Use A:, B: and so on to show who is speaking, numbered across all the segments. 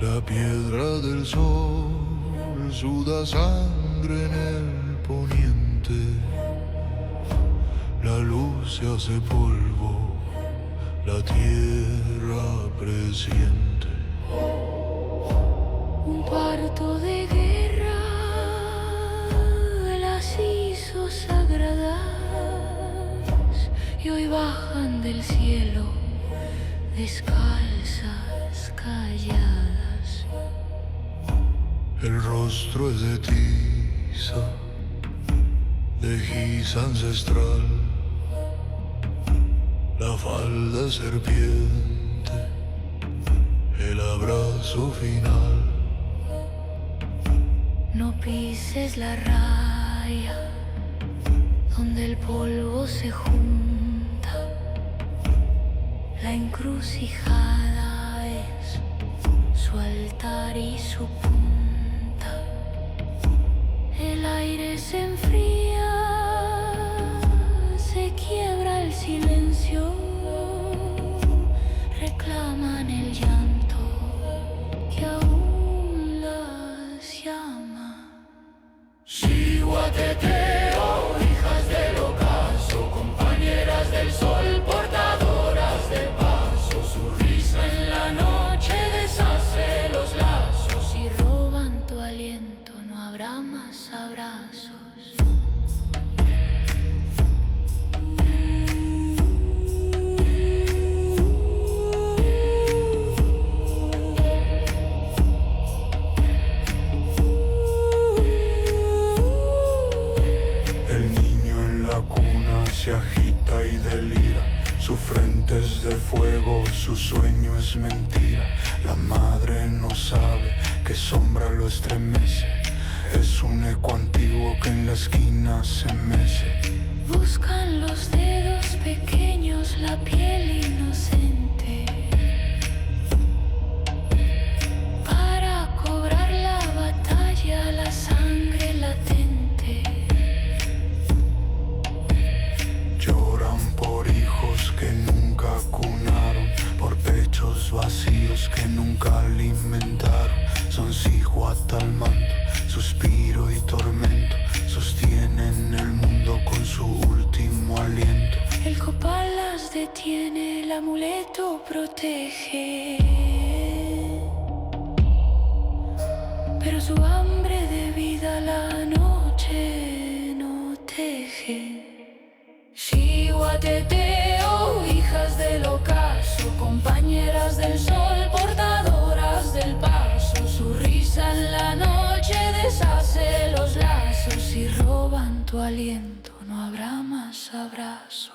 A: La piedra del sol suda sangre en el poniente. La luz se hace polvo, la tierra presiente.
B: Un parto de guerra las hizo sagradas y hoy bajan del cielo descalzas, calladas.
A: El rostro es de tiza, de giza ancestral. La falda es serpiente, el abrazo final.
B: No pises la raya donde el polvo se junta. La encrucijada es su altar y su punta. El aire se enfría, se quiebra el silencio. Reclaman el llanto que aún las llama.
C: Xihuateteo, hijas del ocaso, compañeras del sol, portadoras del paso. Su risa en la noche deshace los lazos.
B: Si roban tu aliento, no habrá más abrazos.
A: Se agita y delira, su frente es de fuego, su sueño es mentira. La madre no sabe qué sombra lo estremece, es un eco antiguo que en la esquina se mece.
B: Buscan los dedos pequeños la piel inocente para cobrar la batalla, la sangre latente.
A: Por hijos que nunca cunaron, por pechos vacíos que nunca alimentaron. Son Xihuat al mando, suspiro y tormento, sostienen el mundo con su último aliento.
B: El copal las detiene, el amuleto protege, pero su hambre de vida la noche no teje.
C: Xihuateteo, hijas del ocaso, compañeras del sol, portadoras del paso. Su risa en la noche deshace los lazos.
B: Si roban tu aliento, no habrá más abrazos.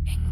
B: En